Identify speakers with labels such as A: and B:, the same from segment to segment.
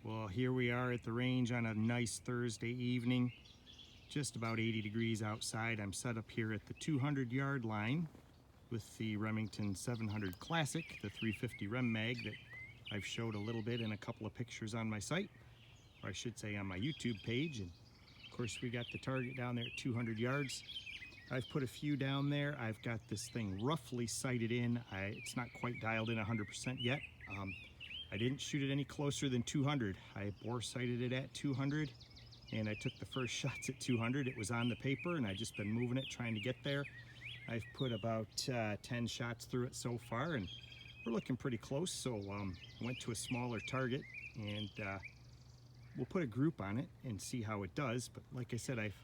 A: Well, here we are at the range on a nice Thursday evening. Just about 80 degrees outside. I'm set up here at the 200-yard line with the Remington 700 Classic, the 350 Rem Mag that I've showed a little bit in a couple of pictures on my site, or I should say on my YouTube page. And of course, we got the target down there at 200 yards. I've put a few down there. I've got this thing roughly sighted in. It's not quite dialed in 100% yet. I didn't shoot it any closer than 200. I bore sighted it at 200, and I took the first shots at 200. It was on the paper, and I've just been moving it, trying to get there. I've put about 10 shots through it so far, and we're looking pretty close. So I went to a smaller target, and we'll put a group on it and see how it does. But like I said, I've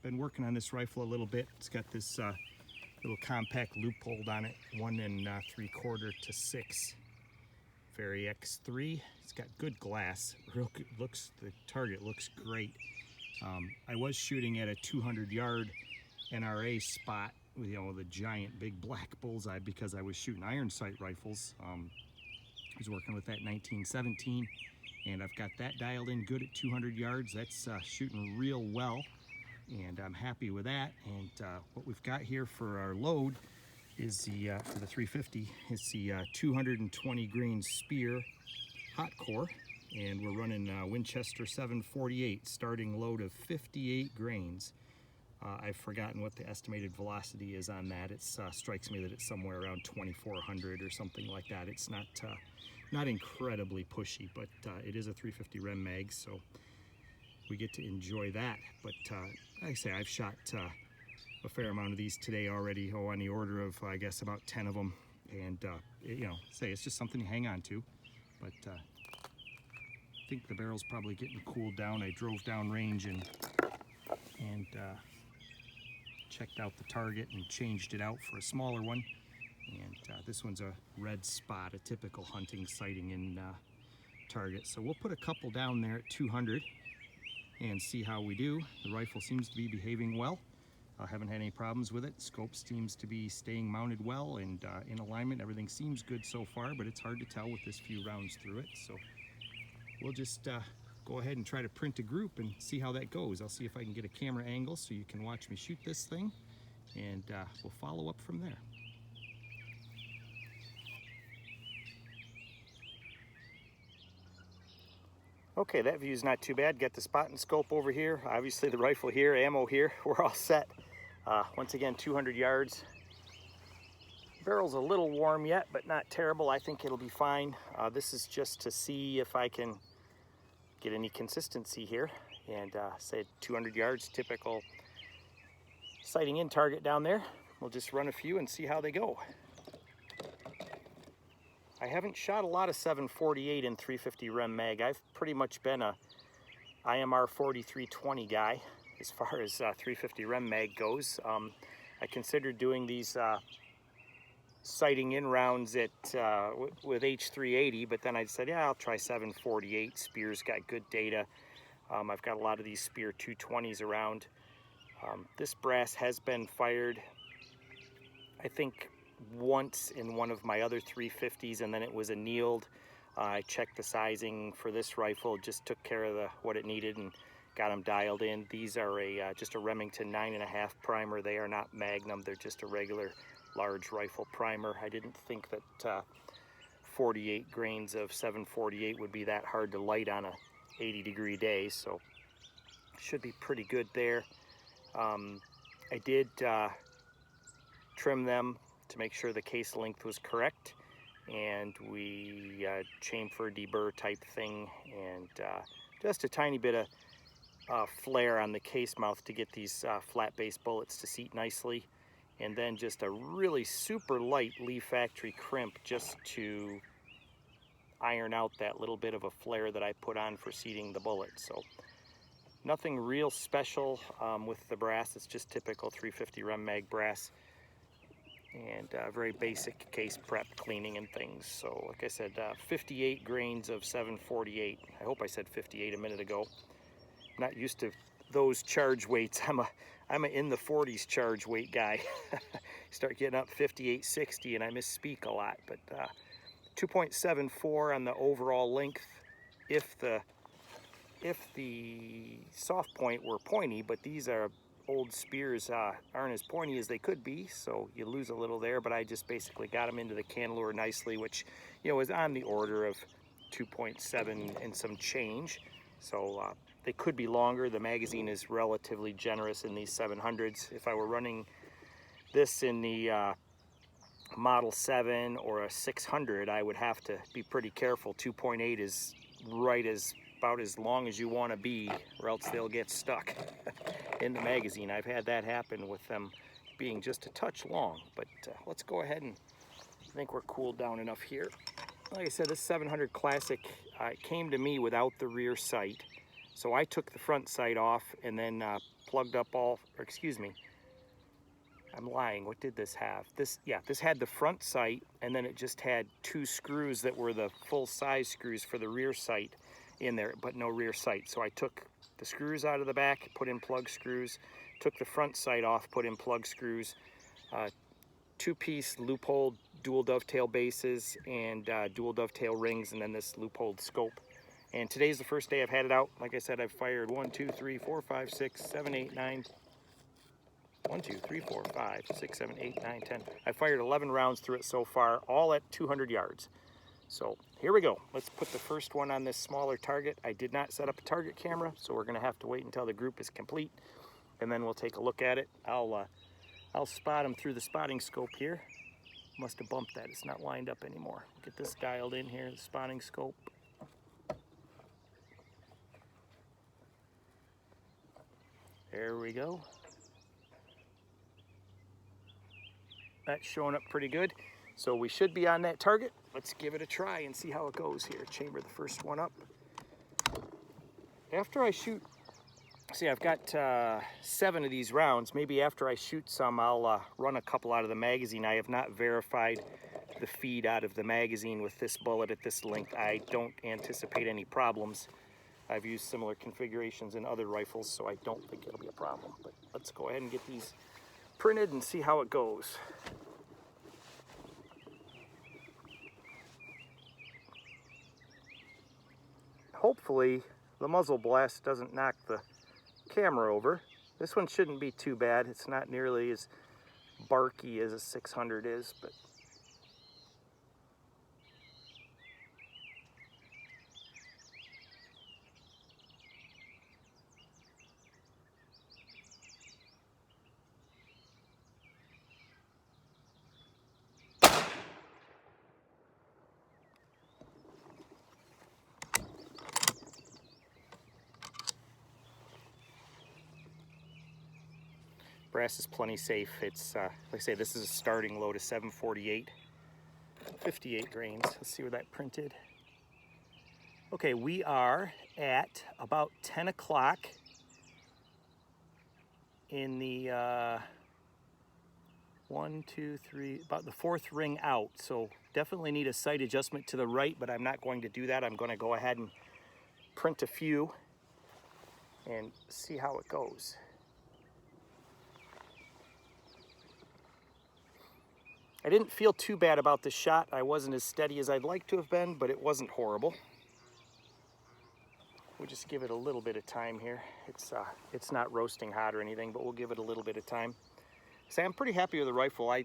A: been working on this rifle a little bit. It's got this little compact loophole on it, 1 3/4 to 6. Vari-X 3. It's got good glass. Real good, the target looks great. I was shooting at a 200-yard NRA spot with, the giant big black bullseye because I was shooting iron sight rifles. I was working with that 1917, and I've got that dialed in good at 200 yards. That's shooting real well, and I'm happy with that. And what we've got here for our load is the for the 350 is the 220 grain Speer Hot-Cor, and we're running Winchester 748, starting load of 58 grains. I've forgotten what the estimated velocity is on that. It strikes me that it's somewhere around 2,400 or something like that. It's not incredibly pushy, but it is a 350 Rem Mag, so we get to enjoy that. But like I say, I've shot a fair amount of these today already, on the order of, I guess, about 10 of them. And, it's just something to hang on to. But I think the barrel's probably getting cooled down. I drove down range and checked out the target and changed it out for a smaller one. And this one's a red spot, a typical hunting sighting in target. So we'll put a couple down there at 200 and see how we do. The rifle seems to be behaving well. I haven't had any problems with it. Scope seems to be staying mounted well and in alignment. Everything seems good so far, but it's hard to tell with this few rounds through it. So we'll just go ahead and try to print a group and see how that goes. I'll see if I can get a camera angle so you can watch me shoot this thing, and we'll follow up from there. Okay, that view's not too bad. Got the spot and scope over here. Obviously the rifle here, ammo here. We're all set. Once again, 200 yards. Barrel's a little warm yet, but not terrible. I think it'll be fine. This is just to see if I can get any consistency here. And say 200 yards, typical sighting in target down there. We'll just run a few and see how they go. I haven't shot a lot of 748 and 350 Rem Mag. I've pretty much been a IMR 4320 guy as far as 350 Rem Mag goes. I considered doing these sighting in rounds at with H380, but then I said, yeah, I'll try 748. Speer's got good data. I've got a lot of these Speer 220s around. This brass has been fired, I think, once in one of my other 350s, and then it was annealed. I checked the sizing for this rifle, just took care of what it needed and got them dialed in. These are just a Remington 9.5 primer. They are not Magnum. They're just a regular large rifle primer. I didn't think that 48 grains of 748 would be that hard to light on a 80-degree day, so should be pretty good there. I did trim them to make sure the case length was correct, and we chamfer, deburr type thing, and just a tiny bit of flare on the case mouth to get these flat base bullets to seat nicely, and then just a really super light Lee factory crimp just to iron out that little bit of a flare that I put on for seating the bullet. So nothing real special with the brass. It's just typical 350 Rem Mag brass, and very basic case prep cleaning and things. So like I said, 58 grains of 748. I hope I said 58 a minute ago. I'm not used to those charge weights. I'm a in the 40s charge weight guy. Start getting up 58, 60, and I misspeak a lot. But 2.74 on the overall length. If the if the soft point were pointy, but these are old Speers, aren't as pointy as they could be, so you lose a little there. But I just basically got them into the cantilever nicely, which, you know, is on the order of 2.7 and some change. So they could be longer. The magazine is relatively generous in these 700s. If I were running this in the Model 7 or a 600, I would have to be pretty careful. 2.8 is about as long as you want to be, or else they'll get stuck in the magazine. I've had that happen with them being just a touch long. But let's go ahead, and I think we're cooled down enough here. Like I said, this 700 Classic came to me without the rear sight, so I took the front sight off and then plugged up all, or excuse me, I'm lying. What did this have? This had the front sight, and then it just had 2 screws that were the full size screws for the rear sight in there, but no rear sight. So I took the screws out of the back, put in plug screws, took the front sight off, put in plug screws, 2-piece loop-hole dual dovetail bases and dual dovetail rings, and then this loop-hole scope. And today's the first day I've had it out. Like I said, I've fired 1, 2, 3, 4, 5, 6, 7, 8, 9. 1, 2, 3, 4, 5, 6, 7, 8, 9, 10. I fired 11 rounds through it so far, all at 200 yards. So here we go. Let's put the first one on this smaller target. I did not set up a target camera, so we're going to have to wait until the group is complete, and then we'll take a look at it. I'll spot them through the spotting scope here. Must have bumped that. It's not lined up anymore. Get this dialed in here, the spotting scope. There we go. That's showing up pretty good. So we should be on that target. Let's give it a try and see how it goes here. Chamber the first one up. After I shoot, see, I've got 7 of these rounds. Maybe after I shoot some, I'll run a couple out of the magazine. I have not verified the feed out of the magazine with this bullet at this length. I don't anticipate any problems. I've used similar configurations in other rifles, so I don't think it'll be a problem. But let's go ahead and get these printed and see how it goes. Hopefully the muzzle blast doesn't knock the camera over. This one shouldn't be too bad. It's not nearly as barky as a 600 is, but brass is plenty safe. It's, like I say, this is a starting load of 748, 58 grains. Let's see where that printed. Okay, we are at about 10 o'clock in the 1, 2, 3, about the 4th ring out. So definitely need a sight adjustment to the right, but I'm not going to do that. I'm going to go ahead and print a few and see how it goes. I didn't feel too bad about the shot. I wasn't as steady as I'd like to have been, but it wasn't horrible. We'll just give it a little bit of time here. It's not roasting hot or anything, but we'll give it a little bit of time. So I'm pretty happy with the rifle. I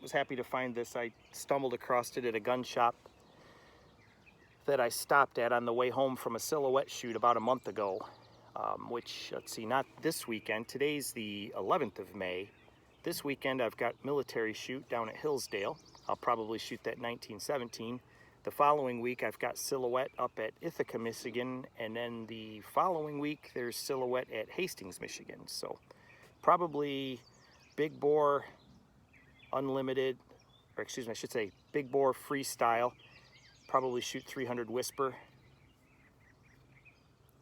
A: was happy to find this. I stumbled across it at a gun shop that I stopped at on the way home from a silhouette shoot about a month ago, which, let's see, not this weekend. Today's the 11th of May. This weekend I've got military shoot down at Hillsdale. I'll probably shoot that 1917. The following week I've got silhouette up at Ithaca, Michigan, and then the following week there's silhouette at Hastings, Michigan. So probably big bore unlimited, or excuse me, I should say big bore freestyle. Probably shoot 300 Whisper.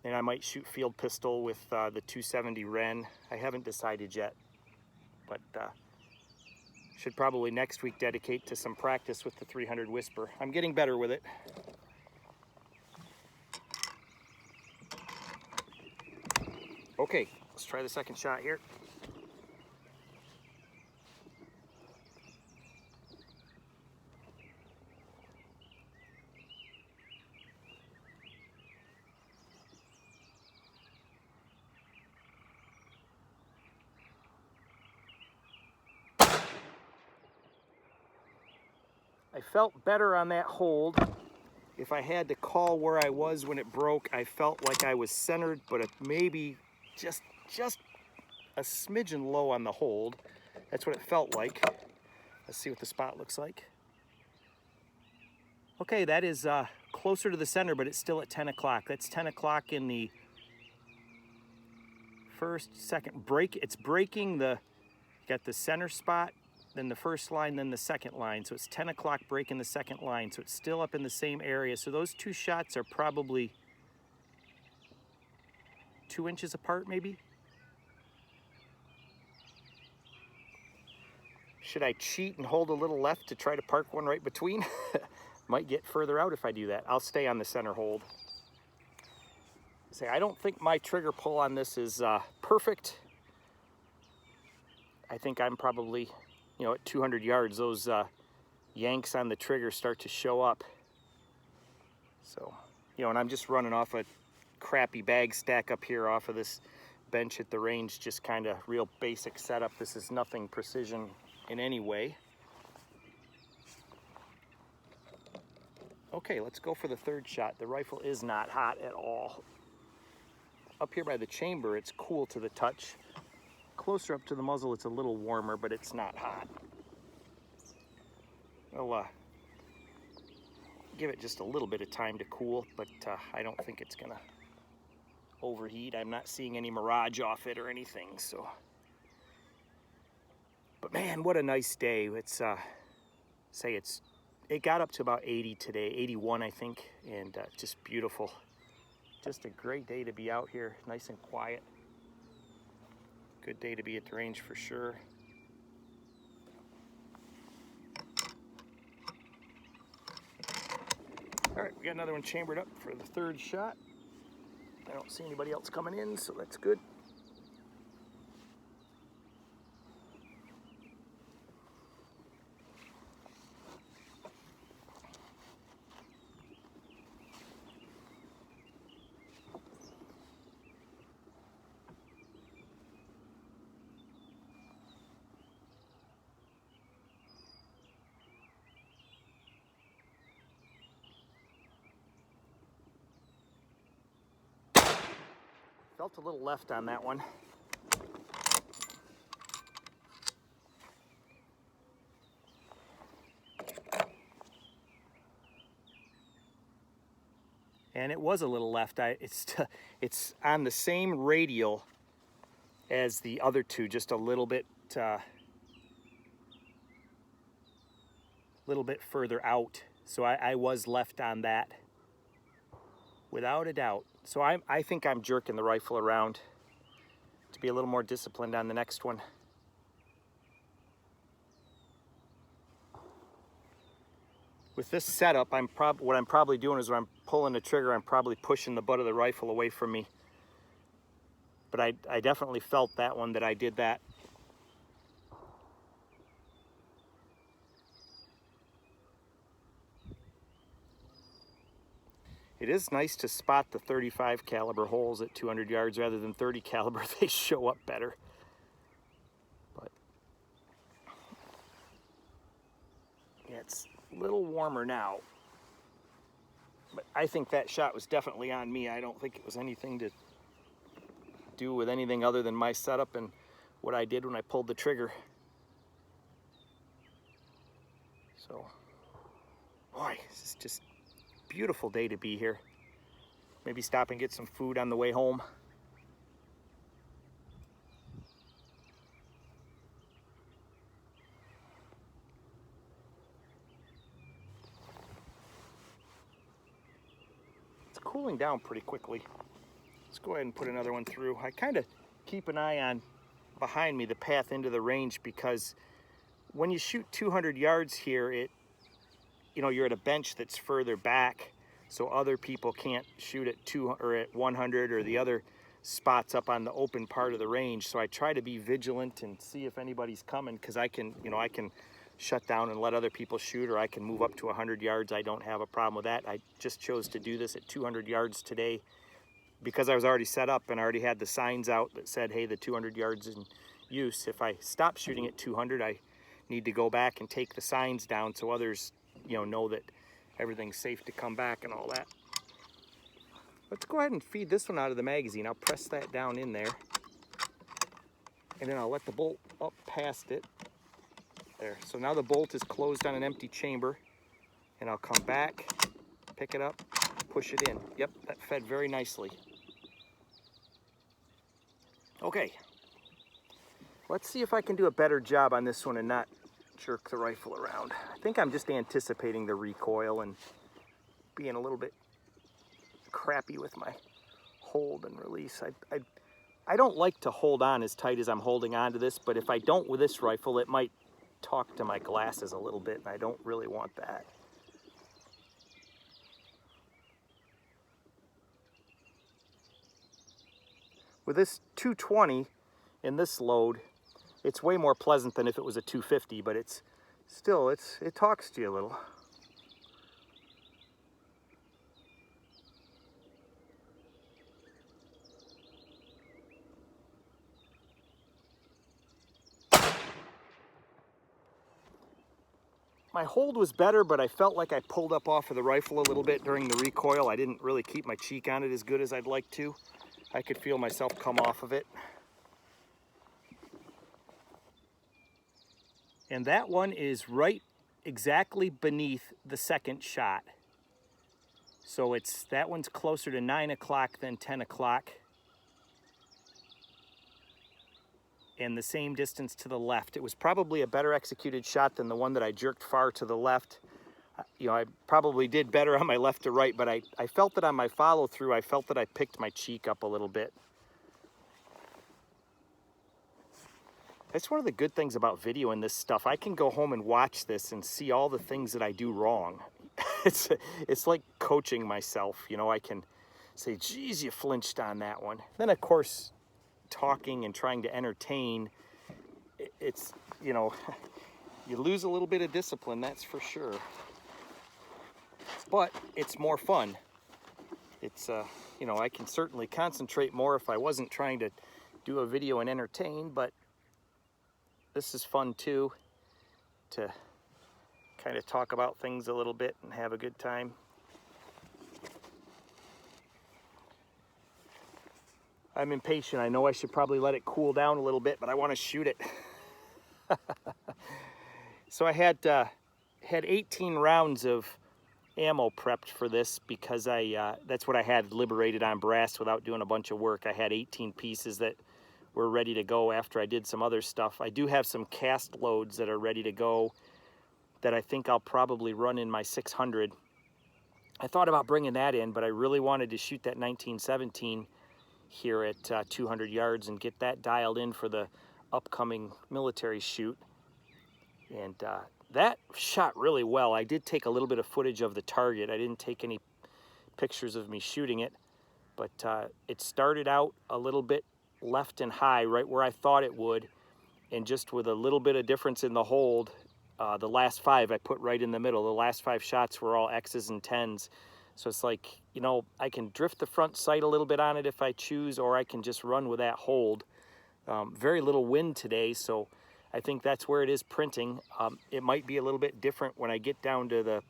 A: And I might shoot field pistol with the 270 Ren. I haven't decided yet. But should probably next week dedicate to some practice with the 300 Whisper. I'm getting better with it. Okay, let's try the second shot here. felt better on that hold. If I had to call where I was when it broke, I felt like I was centered, but it maybe just a smidgen low on the hold. That's what it felt like. Let's see what the spot looks like. Okay, that is closer to the center, but it's still at 10 o'clock. That's 10 o'clock in the second break. It's breaking the, got the center spot, then the first line, then the second line. So it's 10 o'clock breaking the second line. So it's still up in the same area. So those two shots are probably 2 inches apart, maybe. Should I cheat and hold a little left to try to park one right between? Might get further out if I do that. I'll stay on the center hold. Say, I don't think my trigger pull on this is perfect. I think I'm probably, you know, at 200 yards, those yanks on the trigger start to show up. So, you know, and I'm just running off a crappy bag stack up here off of this bench at the range, just kind of real basic setup. This is nothing precision in any way. Okay, let's go for the third shot. The rifle is not hot at all. Up here by the chamber, it's cool to the touch. Closer up to the muzzle, it's a little warmer, but it's not hot. I'll give it just a little bit of time to cool, but I don't think it's gonna overheat. I'm not seeing any mirage off it or anything, so. But man, what a nice day. It's, it got up to about 80 today, 81 I think, and just beautiful. Just a great day to be out here, nice and quiet. Good day to be at the range for sure. All right, we got another one chambered up for the third shot. I don't see anybody else coming in, so that's good. Felt a little left on that one. And it was a little left. It's on the same radial as the other two, just a little bit further out. So I was left on that, without a doubt. So I think I'm jerking the rifle around to be a little more disciplined on the next one. With this setup, what I'm probably doing is when I'm pulling the trigger, I'm probably pushing the butt of the rifle away from me. But I definitely felt that one that I did that. It is nice to spot the 35 caliber holes at 200 yards rather than 30 caliber. They show up better. But yeah, it's a little warmer now. But I think that shot was definitely on me. I don't think it was anything to do with anything other than my setup and what I did when I pulled the trigger. So, boy, this is just beautiful day to be here. Maybe stop and get some food on the way home. It's cooling down pretty quickly. Let's go ahead and put another one through. I kind of keep an eye on behind me the path into the range, because when you shoot 200 yards here, you're at a bench that's further back, so other people can't shoot at 200 or at 100 or the other spots up on the open part of the range. So I try to be vigilant and see if anybody's coming, because I can shut down and let other people shoot, or I can move up to 100 yards. I don't have a problem with that. I just chose to do this at 200 yards today because I was already set up and I already had the signs out that said, hey, the 200 yards in use. If I stop shooting at 200, I need to go back and take the signs down so others know that everything's safe to come back and all that. Let's go ahead and feed this one out of the magazine. I'll press that down in there, and then I'll let the bolt up past it. There, so now the bolt is closed on an empty chamber, and I'll come back, pick it up, push it in. Yep, that fed very nicely. Okay, let's see if I can do a better job on this one and not jerk the rifle around. I think I'm just anticipating the recoil and being a little bit crappy with my hold and release. I don't like to hold on as tight as I'm holding on to this, but if I don't with this rifle, it might talk to my glasses a little bit, and I don't really want that. With this 220 in this load, it's way more pleasant than if it was a 250, but it's still, it talks to you a little. My hold was better, but I felt like I pulled up off of the rifle a little bit during the recoil. I didn't really keep my cheek on it as good as I'd like to. I could feel myself come off of it. And that one is right exactly beneath the second shot. So that one's closer to 9 o'clock than 10 o'clock. And the same distance to the left. It was probably a better executed shot than the one that I jerked far to the left. I probably did better on my left to right, but I felt that on my follow through, I felt that I picked my cheek up a little bit. That's one of the good things about videoing this stuff. I can go home and watch this and see all the things that I do wrong. It's like coaching myself. I can say, geez, you flinched on that one. Then, of course, talking and trying to entertain, it's, you lose a little bit of discipline, that's for sure. But it's more fun. It's, I can certainly concentrate more if I wasn't trying to do a video and entertain, but this is fun too, to kind of talk about things a little bit and have a good time. I'm impatient. I know I should probably let it cool down a little bit, but I want to shoot it. So I had 18 rounds of ammo prepped for this because that's what I had liberated on brass without doing a bunch of work. I had 18 pieces that were ready to go after I did some other stuff. I do have some cast loads that are ready to go that I think I'll probably run in my 600. I thought about bringing that in, but I really wanted to shoot that 1917 here at 200 yards and get that dialed in for the upcoming military shoot. And that shot really well. I did take a little bit of footage of the target. I didn't take any pictures of me shooting it, but it started out a little bit left and high, right where I thought it would, and just with a little bit of difference in the hold, the last 5 I put right in the middle. The last 5 shots were all X's and 10s. So it's like, I can drift the front sight a little bit on it if I choose, or I can just run with that hold. Very little wind today, so I think that's where it is printing. It might be a little bit different when I get down to the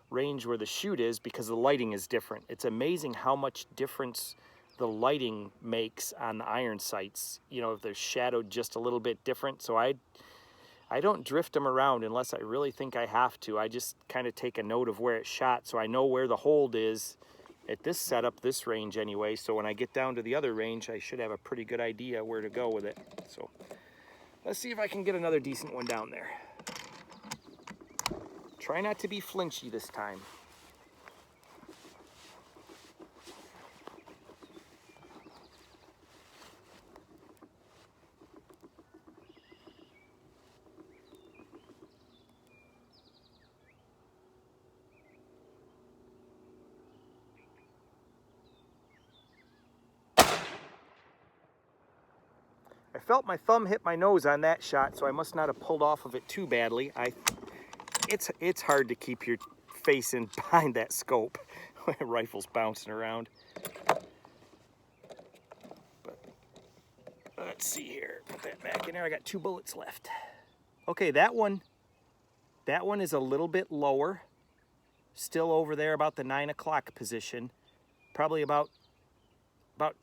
A: range where the shoot is because the lighting is different. It's amazing how much difference the lighting makes on the iron sights. If they're shadowed just a little bit different. So I don't drift them around unless I really think I have to. I just kind of take a note of where it's shot so I know where the hold is at this setup, this range anyway. So when I get down to the other range, I should have a pretty good idea where to go with it. So let's see if I can get another decent one down there. Try not to be flinchy this time. I felt my thumb hit my nose on that shot, so I must not have pulled off of it too badly. It's hard to keep your face in behind that scope when a rifle's bouncing around. But let's see here. Put that back in there. I got 2 bullets left. Okay, that one is a little bit lower. still over there about the 9 o'clock position, probably about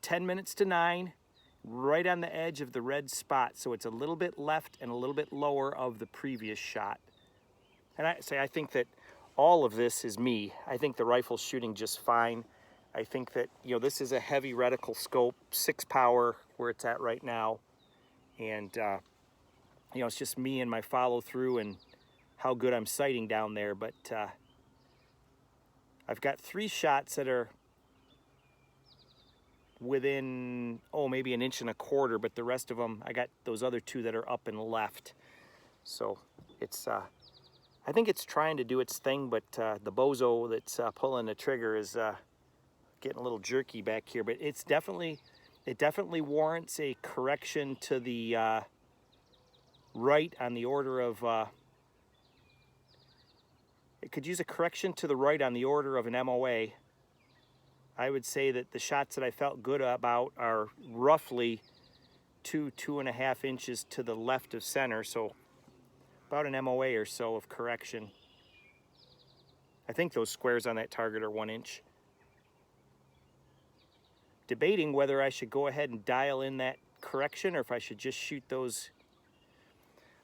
A: 10 minutes to 9, right on the edge of the red spot. So it's a little bit left and a little bit lower of the previous shot. And I think that all of this is me. I think the rifle's shooting just fine. I think that, you know, this is a heavy reticle scope, 6 power where it's at right now. And, you know, it's just me and my follow through and how good I'm sighting down there. But I've got 3 shots that are within, oh, maybe 1.25 inches, but the rest of them, I got those other 2 that are up and left. So it's, I think it's trying to do its thing, but the bozo that's pulling the trigger is getting a little jerky back here. But it definitely warrants a correction to the right on the order of, it could use a correction to the right on the order of an MOA. I would say that the shots that I felt good about are roughly 2.5 inches to the left of center, so about an MOA or so of correction. I think those squares on that target are 1 inch. Debating whether I should go ahead and dial in that correction or if I should just shoot those.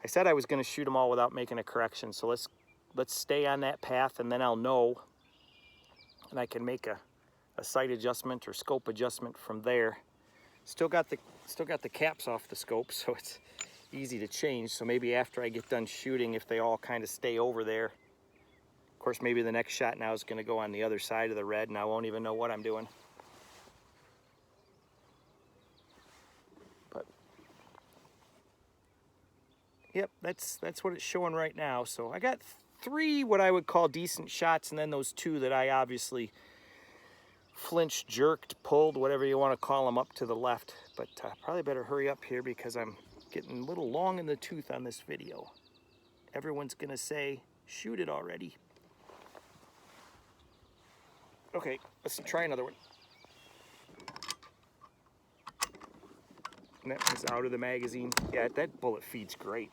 A: I said I was going to shoot them all without making a correction, so let's stay on that path, and then I'll know, and I can make a sight adjustment or scope adjustment from there. Still got the caps off the scope, so it's easy to change. So maybe after I get done shooting, if they all kind of stay over there. Of course, maybe the next shot now is going to go on the other side of the red, and I won't even know what I'm doing. But yep, that's what it's showing right now. So I got 3 what I would call decent shots, and then those 2 that I obviously flinched, jerked, pulled, whatever you want to call them, up to the left. But probably better hurry up here because I'm getting a little long in the tooth on this video. Everyone's gonna say, shoot it already. Okay, let's try another one. And that was out of the magazine. Yeah, that bullet feeds great.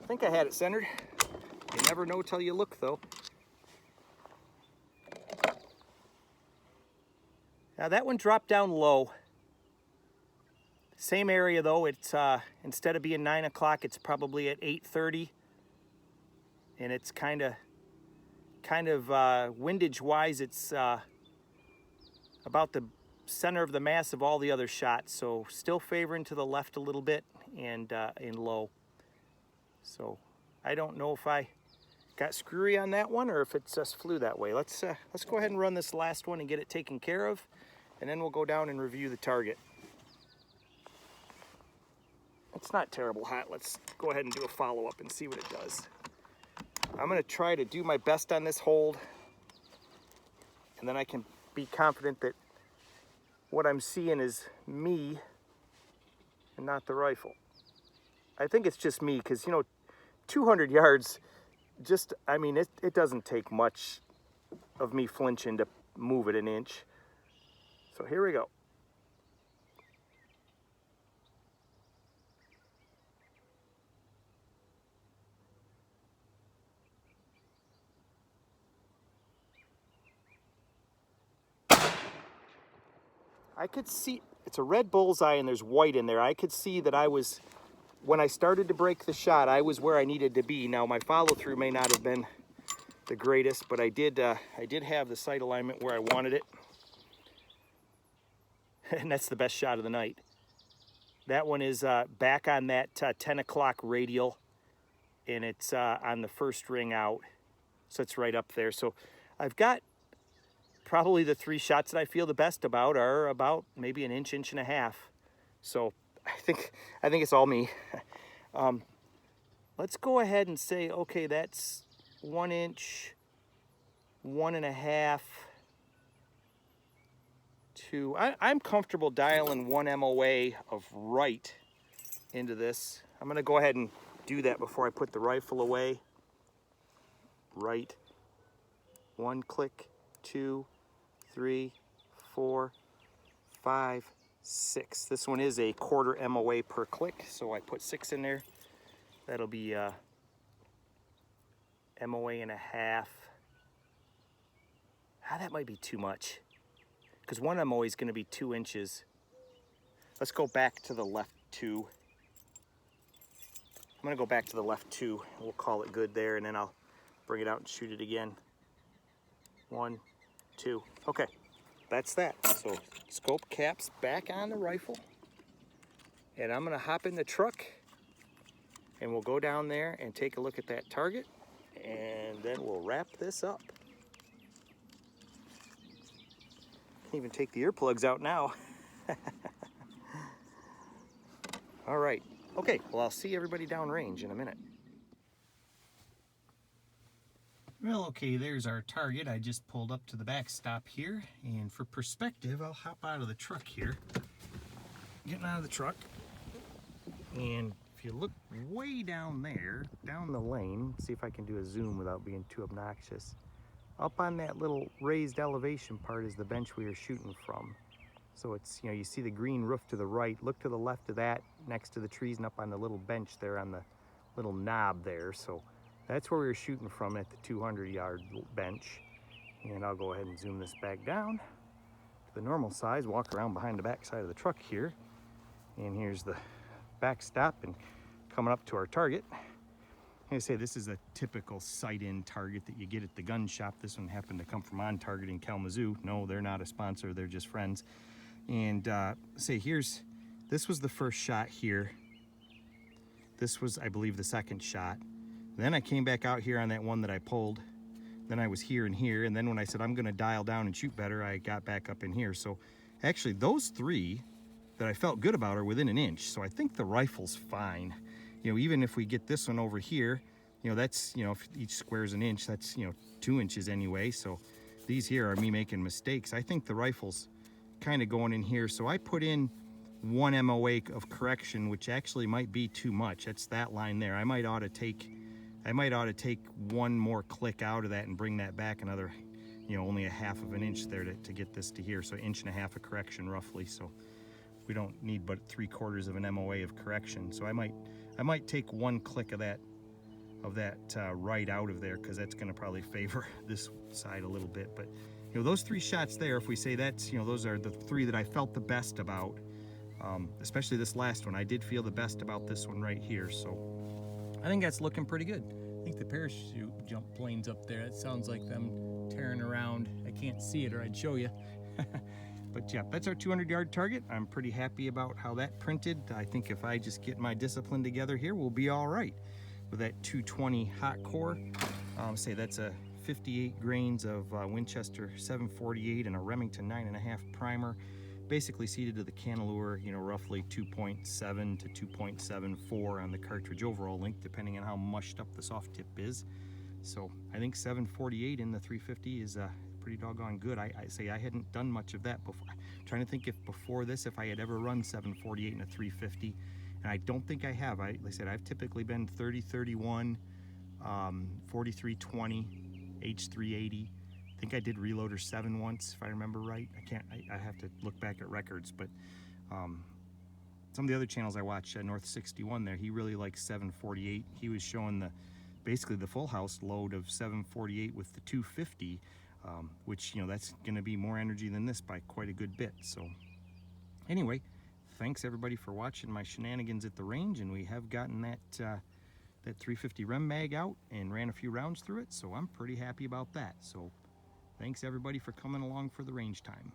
A: I think I had it centered. You never know till you look, though. Now that one dropped down low. Same area though. It's instead of being 9 o'clock, it's probably at 8:30, and it's kind of windage-wise, it's about the center of the mass of all the other shots. So still favoring to the left a little bit and in low. So I don't know if I got screwy on that one or if it just flew that way. Let's go ahead and run this last one and get it taken care of, and then we'll go down and review the target. It's not terrible hot. Let's go ahead and do a follow-up and see what it does. I'm going to try to do my best on this hold, and then I can be confident that what I'm seeing is me and not the rifle. I think it's just me because, you know, 200 yards, just, I mean, it doesn't take much of me flinching to move it 1 inch. So here we go. I could see, it's a red bullseye and there's white in there. I could see that I was, when I started to break the shot, I was where I needed to be. Now my follow through may not have been the greatest, but I did have the sight alignment where I wanted it. And that's the best shot of the night. That one is back on that 10 o'clock radial, and it's on the first ring out. So it's right up there. So I've got probably the 3 shots that I feel the best about are about maybe 1 inch, 1.5 inches. So I think it's all me. Let's go ahead and say, okay, that's 1 inch, 1.5. I'm comfortable dialing 1 MOA of right into this. I'm gonna go ahead and do that before I put the rifle away. Right. 1 click, 2, 3, 4, 5, 6. This one is a 1/4 MOA per click, so I put 6 in there. That'll be MOA and a half. That might be too much, because 1 MOA is going to be 2 inches. Let's go back to the left 2. I'm going to go back to the left 2. We'll call it good there, and then I'll bring it out and shoot it again. 1, 2. Okay, that's that. So scope caps back on the rifle, and I'm going to hop in the truck, and we'll go down there and take a look at that target, and then we'll wrap this up. Can even take the earplugs out now. All right. Okay, well, I'll see everybody downrange in a minute. Well, okay, there's our target. I just pulled up to the backstop here, and for perspective, I'll hop out of the truck here. Getting out of the truck, and if you look way down there, down the lane, see if I can do a zoom without being too obnoxious. Up on that little raised elevation part is the bench we were shooting from. So it's, you see the green roof to the right. Look to the left of that, next to the trees, and up on the little bench there on the little knob there. So that's where we were shooting from at the 200-yard bench. And I'll go ahead and zoom this back down to the normal size, walk around behind the back side of the truck here. And here's the backstop and coming up to our target. Like I say, this is a typical sight-in target that you get at the gun shop. This one happened to come from On Target in Kalamazoo. No, they're not a sponsor, they're just friends. And this was the first shot here. This was, I believe, the second shot. Then I came back out here on that one that I pulled. Then I was here and here. And then when I said I'm gonna dial down and shoot better, I got back up in here. So actually those 3 that I felt good about are within an inch. So I think the rifle's fine. Even if we get this one over here, that's, if each square's an inch, that's, 2 inches anyway. So these here are me making mistakes. I think the rifle's kind of going in here. So I put in 1 MOA of correction, which actually might be too much. That's that line there. I might ought to take 1 more click out of that and bring that back another, only a 1/2 of an inch there to get this to here. So 1.5 inches of correction roughly. So we don't need but 3/4 of an MOA of correction. So I might take 1 click of that right out of there, because that's going to probably favor this side a little bit. But those 3 shots there, if we say that's, those are the 3 that I felt the best about, especially this last one. I did feel the best about this one right here. So I think that's looking pretty good. I think the parachute jump planes up there, it sounds like them tearing around. I can't see it or I'd show you. But yeah, that's our 200-yard target. I'm pretty happy about how that printed. I think if I just get my discipline together here, we'll be all right with that 220 Hot-Cor. Say that's a 58 grains of Winchester 748 and a Remington 9.5 primer, basically seated to the cantilever, roughly 2.7 to 2.74 on the cartridge overall length, depending on how mushed up the soft tip is. So I think 748 in the 350 is pretty doggone good. I say I hadn't done much of that before. I'm trying to think if before this, if I had ever run 748 in a 350, and I don't think I have. Like I said, I've typically been 30-31, 43-20, H380. I think I did Reloader 7 once, if I remember right. I have to look back at records, but some of the other channels I watch, North 61 there, he really likes 748. He was showing basically the full house load of 748 with the 250, which, that's gonna be more energy than this by quite a good bit. So anyway, thanks everybody for watching my shenanigans at the range, and we have gotten that 350 Rem Mag out and ran a few rounds through it, so I'm pretty happy about that. So thanks everybody for coming along for the range time.